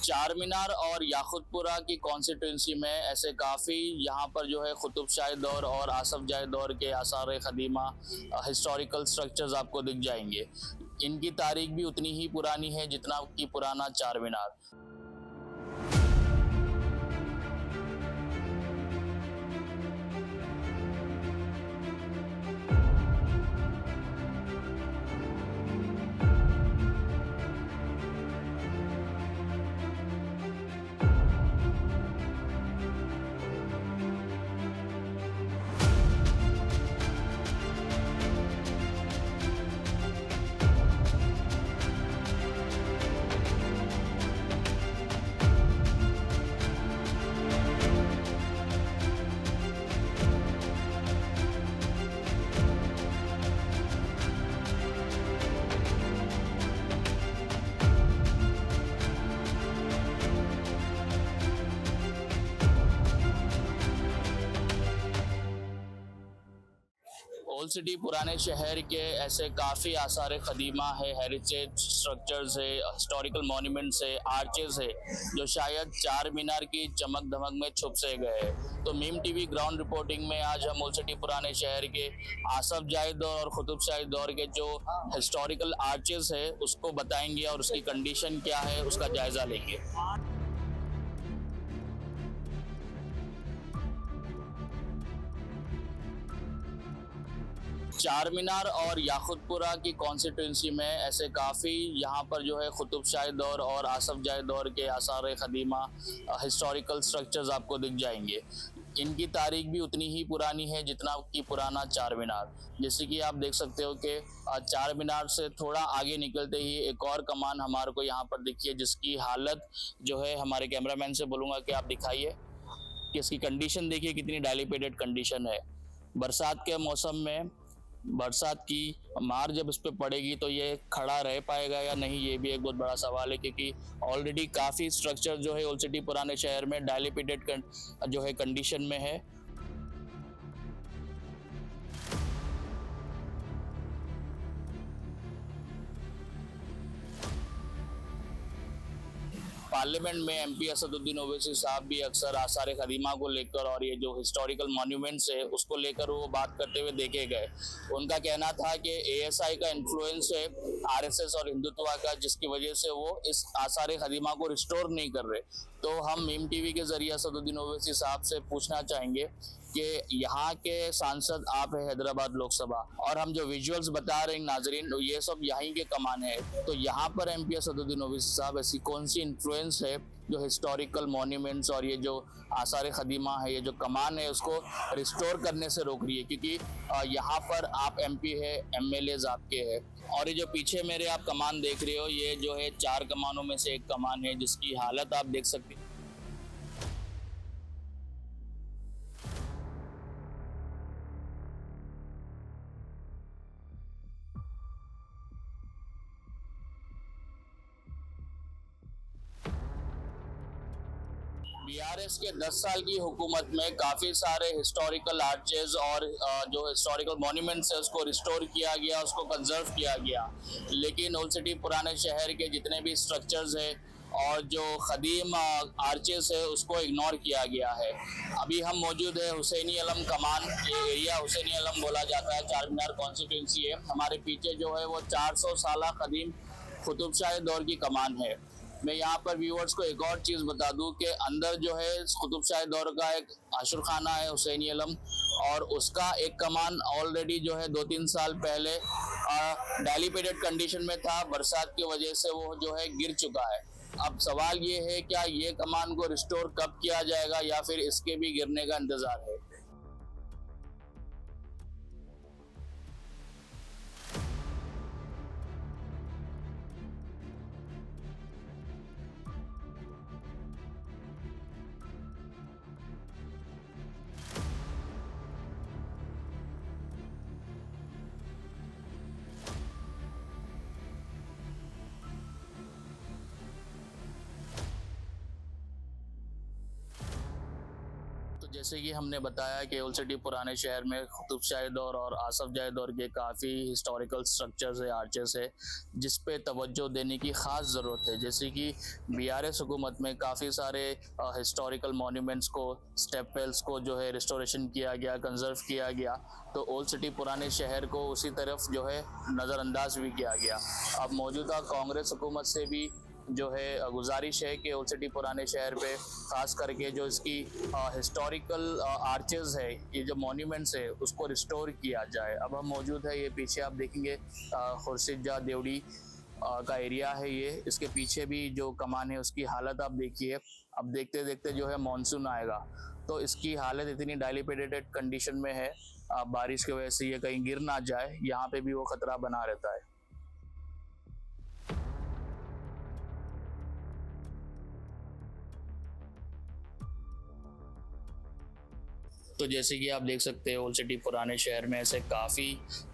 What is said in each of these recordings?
चार मीनार और याकुतपुरा की कॉन्स्टिट्यूंसी में ऐसे काफ़ी यहाँ पर जो है कुतुब शाही दौर और आसफ जाही दौर के आसार कदीमा हिस्टोरिकल स्ट्रक्चर्स आपको दिख जाएंगे। इनकी तारीख भी उतनी ही पुरानी है जितना कि पुराना चार मीनार। ओल्ड सिटी पुराने शहर के ऐसे काफ़ी आसार कदीमा है, हेरिटेज स्ट्रक्चर्स है, हिस्टोरिकल मॉन्यूमेंट्स है, आर्चेस है, जो शायद चार मीनार की चमक धमक में छुप से गए हैं। तो मीम टीवी ग्राउंड रिपोर्टिंग में आज हम ओल्ड सिटी पुराने शहर के आसफ जाही दौर और कुतुब शाही दौर के जो हिस्टोरिकल आर्चेस है उसको बताएंगे और उसकी कंडीशन क्या है उसका जायज़ा लेंगे। चार मीनार और याकुतपुरा की कॉन्स्टिट्यूंसी में ऐसे काफ़ी यहाँ पर जो है कुतुब शाही दौर और आसफ जाही दौर के आसार कदीमा हिस्टोरिकल स्ट्रक्चर्स आपको दिख जाएंगे। इनकी तारीख भी उतनी ही पुरानी है जितना कि पुराना चार मीनार। जैसे कि आप देख सकते हो कि चार मीनार से थोड़ा आगे निकलते ही एक और कमान हमारे को यहाँ पर दिखी है, जिसकी हालत जो है हमारे कैमरामैन से बोलूँगा कि आप दिखाइए कि इसकी कंडीशन देखिए कितनी डायलेपिटेड कंडीशन है। बरसात के मौसम में बरसात की मार जब इस पे पड़ेगी तो ये खड़ा रह पाएगा या नहीं, ये भी एक बहुत बड़ा सवाल है, क्योंकि ऑलरेडी काफ़ी स्ट्रक्चर जो है ओल्ड सिटी पुराने शहर में डायलेपिटेड जो है कंडीशन में है। पार्लियामेंट में एमपी असदुद्दीन ओवैसी साहब भी अक्सर आसार कदीमा को लेकर और ये जो हिस्टोरिकल मॉन्यूमेंट्स है उसको लेकर वो बात करते हुए देखे गए। उनका कहना था कि एएसआई का इन्फ्लुएंस है आरएसएस और हिंदुत्व का, जिसकी वजह से वो इस आसार कदीमा को रिस्टोर नहीं कर रहे। तो हम मीम टीवी के जरिए असदुद्दीन ओवैसी साहब से पूछना चाहेंगे कि यहाँ के सांसद आप है हैदराबाद लोकसभा, और हम जो विजुअल्स बता रहे हैं नाजरीन ये सब यहीं के कमान है, तो यहाँ पर एमपी असदुद्दीन ओवैसी साहब ऐसी कौन सी इन्फ्लुएंस है जो हिस्टोरिकल मॉन्यूमेंट्स और ये जो आसार कदीमा है, ये जो कमान है उसको रिस्टोर करने से रोक रही है? क्योंकि यहाँ पर आप एमपी है, एमएलएज आपके है, और ये जो पीछे मेरे आप कमान देख रहे हो ये जो है चार कमानों में से एक कमान है जिसकी हालत आप देख सकते हैं। बीआरएस के 10 साल की हुकूमत में काफ़ी सारे हिस्टोरिकल आर्चेज और जो हिस्टोरिकल मॉन्यूमेंट्स है उसको रिस्टोर किया गया, उसको कंजर्व किया गया, लेकिन ओल्ड सिटी पुराने शहर के जितने भी स्ट्रक्चर्स है और जो कदीम आर्चेस है उसको इग्नोर किया गया है। अभी हम मौजूद है हुसैनी अलम कमान, ये एरिया हुसैनी अलम बोला जाता है, चार मीनार कॉन्स्टिट्यूंसी है। हमारे पीछे जो है वो 400 साल कदीम कुतुब शाही दौर की कमान है। मैं यहाँ पर व्यूअर्स को एक और चीज़ बता दूं कि अंदर जो है कुतुब शाही दौर का एक आशुर खाना है हुसैनी अलम, और उसका एक कमान ऑलरेडी जो है 2-3 साल पहले डायलिपेटेड कंडीशन में था, बरसात की वजह से वो जो है गिर चुका है। अब सवाल ये है क्या ये कमान को रिस्टोर कब किया जाएगा या फिर इसके भी गिरने का इंतजार है? तो जैसे कि हमने बताया कि ओल्ड सिटी पुराने शहर में कुतुब शाही दौर और आसफ जाही दौर के काफ़ी हिस्टोरिकल स्ट्रक्चर्स है, आर्चेस है, जिस पे तवज्जो देने की ख़ास ज़रूरत है। जैसे कि बीआरएस हुकूमत में काफ़ी सारे हिस्टोरिकल मॉन्यूमेंट्स को, स्टेप वेल्स को जो है रिस्टोरेशन किया गया, कंजर्व किया गया। तो ओल्ड सिटी पुराने शहर को उसी तरफ जो है नज़रअंदाज भी किया गया। अब मौजूदा कांग्रेस हुकूमत से भी जो है गुजारिश है कि ओल्ड सिटी पुराने शहर पे ख़ास करके जो इसकी हिस्टोरिकल आर्चेस है, ये जो मॉन्यूमेंट्स है, उसको रिस्टोर किया जाए। अब हम मौजूद है, ये पीछे आप देखेंगे खुर्शीद जा देवड़ी का एरिया है ये। इसके पीछे भी जो कमान है उसकी हालत आप देखिए। अब देखते देखते जो है मानसून आएगा तो इसकी हालत इतनी डायलिपेटेड कंडीशन में है, बारिश की वजह से ये कहीं गिर ना जाए, यहाँ पे भी वो खतरा बना रहता है। तो जैसे कि आप देख सकते हैं ओल्ड सिटी पुराने शहर में ऐसे काफ़ी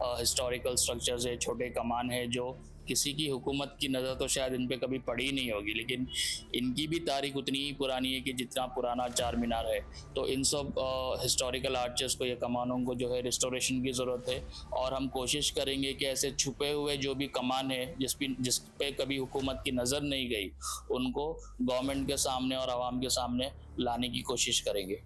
हिस्टोरिकल स्ट्रक्चर्स है, छोटे कमान है, जो किसी की हुकूमत की नज़र तो शायद इन पे कभी पड़ी नहीं होगी, लेकिन इनकी भी तारीख उतनी ही पुरानी है कि जितना पुराना चार मीनार है। तो इन सब हिस्टोरिकल आर्चर्स को या कमानों को जो है रिस्टोरेशन की ज़रूरत है, और हम कोशिश करेंगे कि ऐसे छुपे हुए जो भी कमान है जिस पे कभी हुकूमत की नज़र नहीं गई, उनको गवर्नमेंट के सामने और आवाम के सामने लाने की कोशिश करेंगे।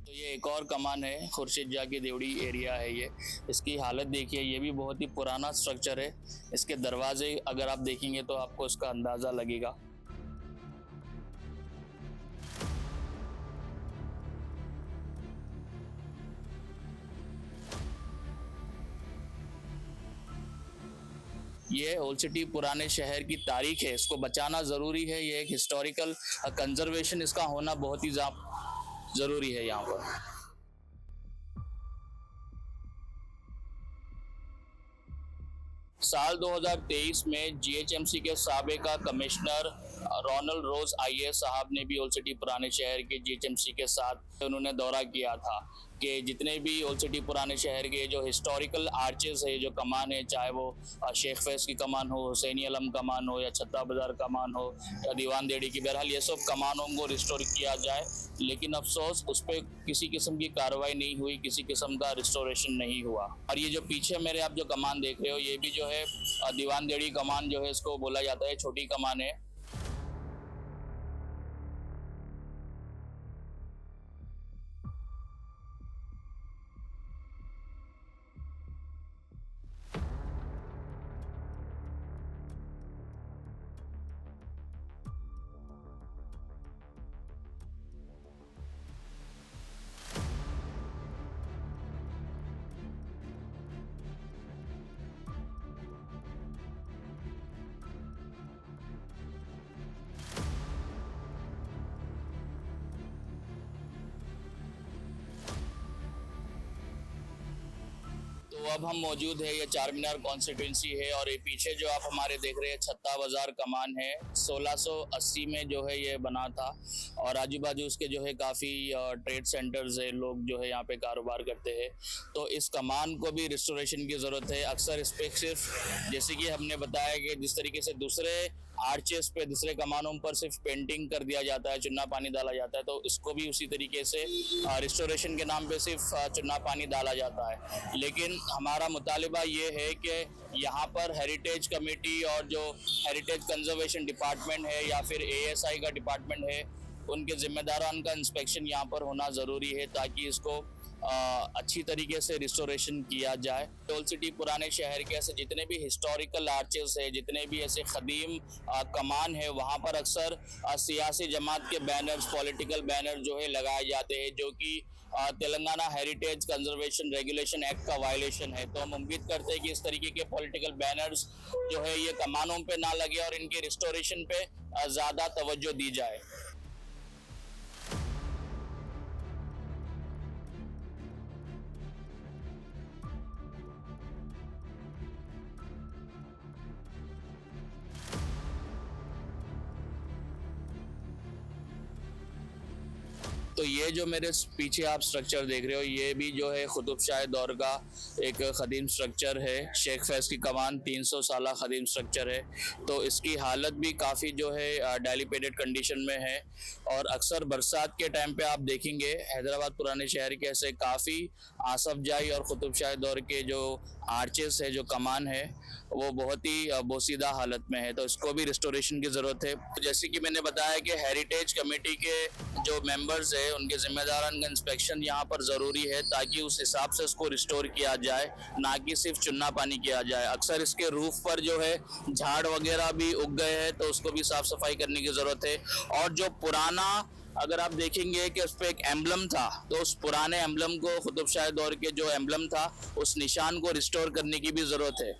तो ये एक और कमान है, खुर्शीद जा की देवड़ी एरिया है ये। इसकी हालत देखिए, ये भी बहुत ही पुराना स्ट्रक्चर है। इसके दरवाजे अगर आप देखेंगे तो आपको इसका अंदाज़ा लगेगा। ये ओल्ड सिटी पुराने शहर की तारीख है, इसको बचाना ज़रूरी है। ये एक हिस्टोरिकल कंजर्वेशन इसका होना बहुत ही ज़रूरी है यहाँ पर। साल 2023 में जीएचएमसी के साबिका कमिश्नर रोनाल्ड रोज आईएएस साहब ने भी ओल्ड सिटी पुराने शहर के जीएचएमसी के साथ उन्होंने दौरा किया था कि जितने भी ओल्ड सिटी पुराने शहर के जो हिस्टोरिकल आर्चेस है, जो कमान है, चाहे वो शेख फैज की कमान हो, हुसैनी अलम कमान हो, या छत्ता बाजार कमान हो, या दीवान देड़ी की, बहरहाल ये सब कमानों को रिस्टोर किया जाए। लेकिन अफसोस उस पर किसी किस्म की कार्रवाई नहीं हुई, किसी किस्म का रिस्टोरेशन नहीं हुआ। और ये जो पीछे मेरे आप जो कमान देख रहे हो, ये भी जो है दीवान देड़ी कमान जो है, इसको बोला जाता है छोटी कमान है। तो अब हम मौजूद है, ये चार मीनार कॉन्स्टिट्यूंसी है, और ये पीछे जो आप हमारे देख रहे हैं छत्ता बाजार कमान है, 1680 में जो है ये बना था। और आजू बाजू उसके जो है काफ़ी ट्रेड सेंटर्स है, लोग जो है यहाँ पे कारोबार करते हैं। तो इस कमान को भी रिस्टोरेशन की ज़रूरत है। अक्सर इस पर सिर्फ जैसे कि हमने बताया कि जिस तरीके से दूसरे आर्चेस पे, दूसरे कमानों पर सिर्फ पेंटिंग कर दिया जाता है, चुन्ना पानी डाला जाता है, तो इसको भी उसी तरीके से रिस्टोरेशन के नाम पे सिर्फ चुन्ना पानी डाला जाता है। लेकिन हमारा मुतालिबा ये है कि यहाँ पर हेरिटेज कमेटी और जो हेरिटेज कंजर्वेशन डिपार्टमेंट है या फिर एएसआई का डिपार्टमेंट है, उनके जिम्मेदारान का इंस्पेक्शन यहाँ पर होना ज़रूरी है, ताकि इसको अच्छी तरीके से रिस्टोरेशन किया जाए। ओल्ड सिटी पुराने शहर के ऐसे जितने भी हिस्टोरिकल आर्चेस है, जितने भी ऐसे ख़दीम कमान है, वहाँ पर अक्सर सियासी जमात के बैनर्स, पॉलिटिकल बैनर जो है लगाए जाते हैं, जो कि Telangana heritage conservation regulation act का वायलेशन है। तो हम उम्मीद करते हैं कि इस तरीके के पॉलिटिकल बैनर्स जो है ये कमानों पे ना लगे और इनके रिस्टोरेशन पे ज़्यादा तवज्जो दी जाए। तो ये जो मेरे पीछे आप स्ट्रक्चर देख रहे हो, ये भी जो है कुतुब शाही दौर का एक ख़दीम स्ट्रक्चर है। शेख फैज़ की कमान 300 साला ख़दीम स्ट्रक्चर है। तो इसकी हालत भी काफ़ी जो है डाइलेपिडेटेड कंडीशन में है। और अक्सर बरसात के टाइम पे आप देखेंगे हैदराबाद पुराने शहर के ऐसे काफ़ी आसफ जाही और कुतुब शाही दौर के जो आर्चेस है, जो कमान है, वो बहुत ही बोसीदा हालत में है। तो इसको भी रिस्टोरेशन की ज़रूरत है। जैसे कि मैंने बताया कि हेरिटेज कमेटी के जो मेंबर्स है, उनके जिम्मेदारान का इंस्पेक्शन यहाँ पर ज़रूरी है, ताकि उस हिसाब से इसको रिस्टोर किया जाए, ना कि सिर्फ चुन्ना पानी किया जाए। अक्सर इसके रूफ पर जो है झाड़ वगैरह भी उग गए हैं, तो उसको भी साफ़ सफाई करने की ज़रूरत है। और जो पुराना, अगर आप देखेंगे कि उस पर एक एम्बलम था, तो उस पुराने एम्बलम को, कुतुब शाही दौर के जो एम्बलम था, उस निशान को रिस्टोर करने की भी ज़रूरत है।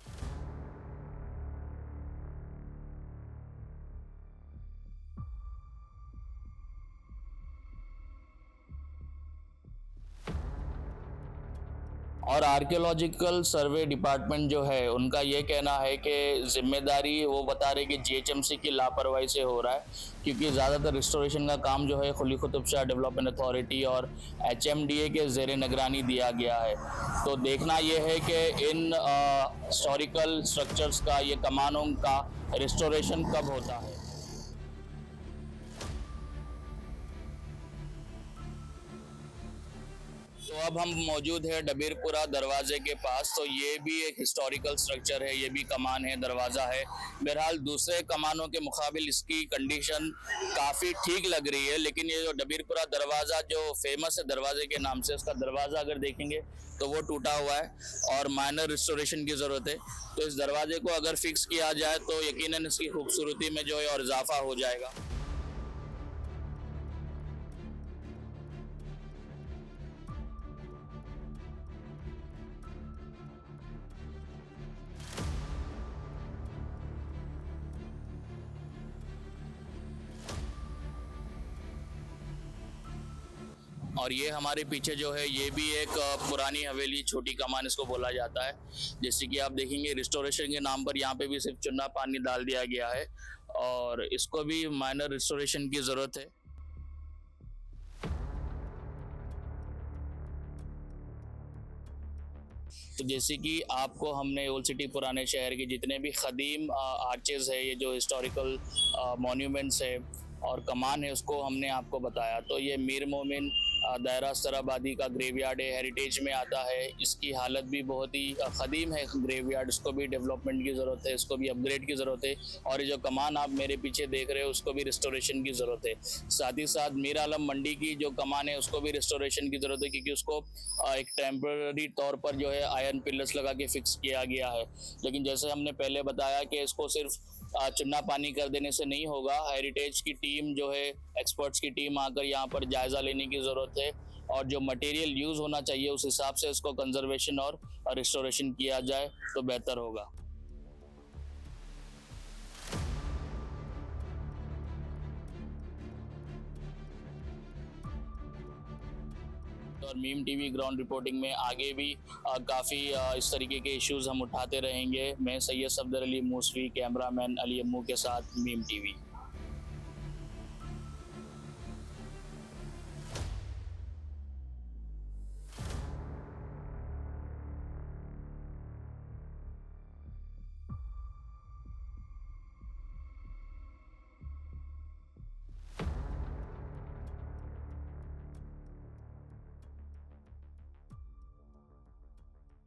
और आर्कियोलॉजिकल सर्वे डिपार्टमेंट जो है, उनका ये कहना है कि जिम्मेदारी वो बता रहे कि जीएचएमसी की लापरवाही से हो रहा है, क्योंकि ज़्यादातर रिस्टोरेशन का काम जो है कुली कुतुब शाह डेवलपमेंट अथॉरिटी और एचएमडीए के ज़ेर निगरानी दिया गया है। तो देखना ये है कि इन हिस्टोरिकल स्ट्रक्चर्स का, ये कमानों का रिस्टोरेशन कब होता है। तो अब हम मौजूद है डबीरपुरा दरवाजे के पास। तो ये भी एक हिस्टोरिकल स्ट्रक्चर है, ये भी कमान है, दरवाज़ा है। बहरहाल दूसरे कमानों के मुकाबिल इसकी कंडीशन काफ़ी ठीक लग रही है, लेकिन ये जो डबीरपुरा दरवाज़ा जो फेमस है दरवाजे के नाम से, उसका दरवाज़ा अगर देखेंगे तो वो टूटा हुआ है और माइनर रिस्टोरेशन की ज़रूरत है। तो इस दरवाजे को अगर फिक्स किया जाए तो यकीनन इसकी खूबसूरती में जो है और इजाफा हो जाएगा। और ये हमारे पीछे जो है, ये भी एक पुरानी हवेली, छोटी कमान इसको बोला जाता है। जैसे कि आप देखेंगे रिस्टोरेशन के नाम पर यहाँ पे भी सिर्फ चुन्ना पानी डाल दिया गया है, और इसको भी माइनर रिस्टोरेशन की ज़रूरत है। तो जैसे कि आपको हमने ओल्ड सिटी पुराने शहर के जितने भी ख़दीम आर्चेज़ है, ये जो हिस्टोरिकल मॉन्यूमेंट्स है और कमान है, उसको हमने आपको बताया। तो ये मीर मोमिन दायरा सराबादी का ग्रेवयार्ड है, हेरिटेज में आता है। इसकी हालत भी बहुत ही ख़दीम है ग्रेवयार्ड, इसको भी डेवलपमेंट की ज़रूरत है, इसको भी अपग्रेड की ज़रूरत है। और ये जो कमान आप मेरे पीछे देख रहे हो, उसको भी रिस्टोरेशन की ज़रूरत है। साथ ही साथ मीर आलम मंडी की जो कमान है, उसको भी रिस्टोरेशन की ज़रूरत है, क्योंकि उसको एक टेम्पररी तौर पर जो है आयरन पिलर्स लगा के फिक्स किया गया है। लेकिन जैसे हमने पहले बताया कि इसको सिर्फ चुन्ना पानी कर देने से नहीं होगा। हेरिटेज की टीम जो है, एक्सपर्ट्स की टीम आकर यहाँ पर जायज़ा लेने की ज़रूरत है, और जो मटेरियल यूज़ होना चाहिए उस हिसाब से इसको कंजर्वेशन और रिस्टोरेशन किया जाए तो बेहतर होगा। और मीम टीवी ग्राउंड रिपोर्टिंग में आगे भी काफ़ी इस तरीके के इश्यूज़ हम उठाते रहेंगे। मैं सैयद सफदर अली मूसवी, कैमरामैन अली अम्मू के साथ, मीम टीवी।